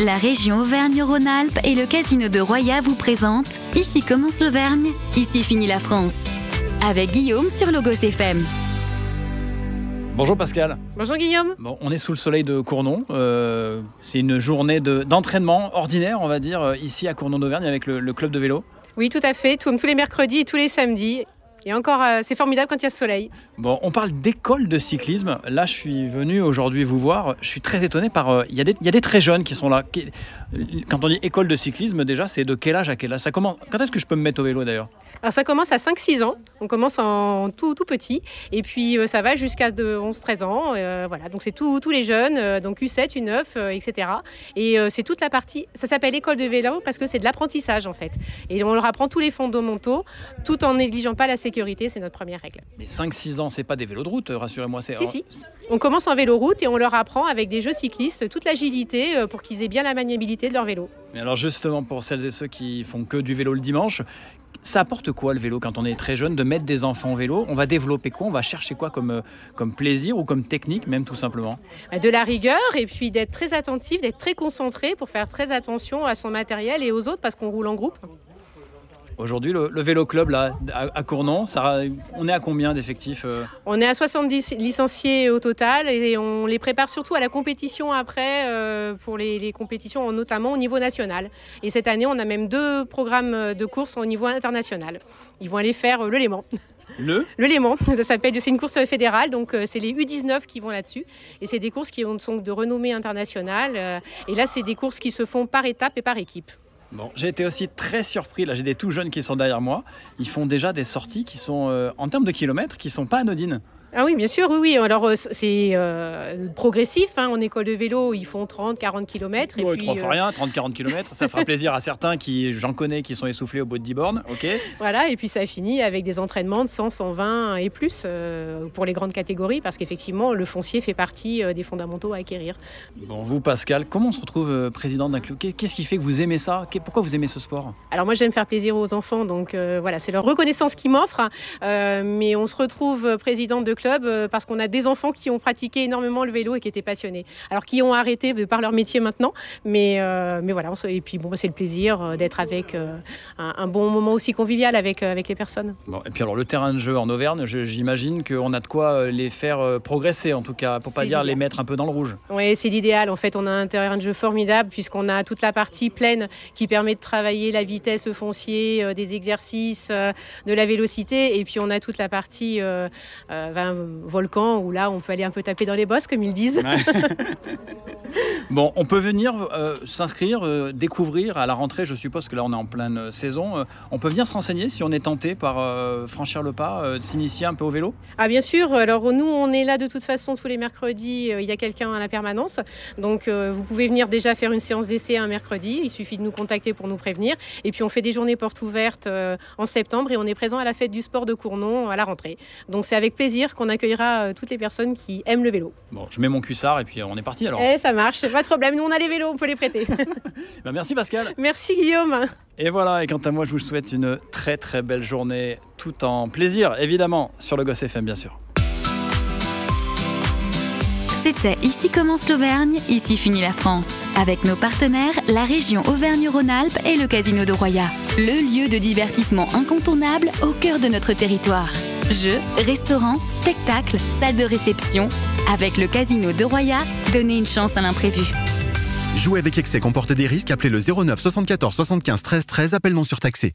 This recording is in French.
La région Auvergne-Rhône-Alpes et le casino de Roya vous présentent Ici commence l'Auvergne, ici finit la France. Avec Guillaume sur Logos FM. Bonjour Pascal. Bonjour Guillaume. Bon, on est sous le soleil de Cournon. C'est une journée d'entraînement ordinaire, on va dire, ici à Cournon d'Auvergne avec le club de vélo. Oui, tout à fait, tous les mercredis et tous les samedis. Et encore, c'est formidable quand il y a ce soleil. Bon, on parle d'école de cyclisme. Là, je suis venu aujourd'hui vous voir. Je suis très étonné par... Il y a des très jeunes qui sont là. Quand on dit école de cyclisme, déjà, c'est de quel âge à quel âge ça commence? Quand est-ce que je peux me mettre au vélo d'ailleurs? Alors ça commence à 5-6 ans, on commence en tout petit, et puis ça va jusqu'à 11-13 ans, voilà. Donc c'est tous les jeunes, donc U7, U9, etc. Et c'est toute la partie, ça s'appelle école de vélo parce que c'est de l'apprentissage en fait. Et on leur apprend tous les fondamentaux, tout en négligeant pas la sécurité, c'est notre première règle. Mais 5-6 ans, c'est pas des vélos de route, rassurez-moi. Si. On commence en vélo-route et on leur apprend avec des jeux cyclistes toute l'agilité pour qu'ils aient bien la maniabilité de leur vélo. Mais alors justement, pour celles et ceux qui font que du vélo le dimanche, ça apporte quoi le vélo quand on est très jeune, de mettre des enfants au vélo? On va développer quoi? On va chercher quoi comme plaisir ou comme technique même tout simplement? De la rigueur et puis d'être très attentif, d'être très concentré pour faire très attention à son matériel et aux autres parce qu'on roule en groupe. Aujourd'hui, le vélo club là, à Cournon, on est à combien d'effectifs? On est à 70 licenciés au total et on les prépare surtout à la compétition après, pour les compétitions notamment au niveau national. Et cette année, on a même 2 programmes de course au niveau international. Ils vont aller faire le Léman. Le Léman, c'est une course fédérale, donc c'est les U19 qui vont là-dessus. Et c'est des courses qui sont de renommée internationale. Et là, c'est des courses qui se font par étape et par équipe. Bon, j'ai été aussi très surpris, là j'ai des tout jeunes qui sont derrière moi, ils font déjà des sorties qui sont, en termes de kilomètres, qui ne sont pas anodines. Ah oui, bien sûr, oui. Alors, c'est progressif. En école de vélo, ils font 30-40 km. Ouais, 3 fois rien, 30-40 km. Ça fera plaisir à certains qui, j'en connais, qui sont essoufflés au bout de 10 bornes. Ok. Voilà, et puis ça finit avec des entraînements de 100, 120 et plus pour les grandes catégories, parce qu'effectivement, le foncier fait partie des fondamentaux à acquérir. Bon, vous, Pascal, comment on se retrouve président d'un club? Qu'est-ce qui fait que vous aimez ça? Pourquoi vous aimez ce sport? Alors moi, j'aime faire plaisir aux enfants, donc voilà, c'est leur reconnaissance qui m'offre. Mais on se retrouve présidente de club parce qu'on a des enfants qui ont pratiqué énormément le vélo et qui étaient passionnés. Alors qui ont arrêté par leur métier maintenant, mais voilà. Et puis bon, c'est le plaisir d'être avec un bon moment aussi convivial avec les personnes. Bon, et puis alors le terrain de jeu en Auvergne, j'imagine qu'on a de quoi les faire progresser en tout cas, pour pas dire les mettre un peu dans le rouge. Oui, c'est l'idéal. En fait, on a un terrain de jeu formidable puisqu'on a toute la partie pleine qui permet de travailler la vitesse, le foncier, des exercices, de la vélocité, et puis on a toute la partie volcan où là on peut aller un peu taper dans les bosses comme ils disent. Ouais. Bon, on peut venir s'inscrire, découvrir à la rentrée, je suppose que là on est en pleine saison, on peut venir se renseigner si on est tenté par franchir le pas, s'initier un peu au vélo? Ah bien sûr, alors nous on est là de toute façon tous les mercredis, il y a quelqu'un à la permanence, donc vous pouvez venir déjà faire une séance d'essai un mercredi, il suffit de nous contacter pour nous prévenir, et puis on fait des journées portes ouvertes en septembre et on est présent à la fête du sport de Cournon à la rentrée. Donc c'est avec plaisir qu'on accueillera toutes les personnes qui aiment le vélo. Bon, je mets mon cuissard et puis on est parti alors. Ça marche, pas de problème, nous on a les vélos, on peut les prêter. Merci Pascal. Merci Guillaume. Et voilà, et quant à moi je vous souhaite une très très belle journée, tout en plaisir évidemment, sur Logos FM bien sûr. C'était Ici commence l'Auvergne, ici finit la France. Avec nos partenaires, la région Auvergne-Rhône-Alpes et le casino de Roya. Le lieu de divertissement incontournable au cœur de notre territoire. Jeux, restaurants, spectacles, salles de réception. Avec le casino de Roya, donnez une chance à l'imprévu. Jouer avec excès comporte des risques. Appelez le 09 74 75 13 13, appel non surtaxé.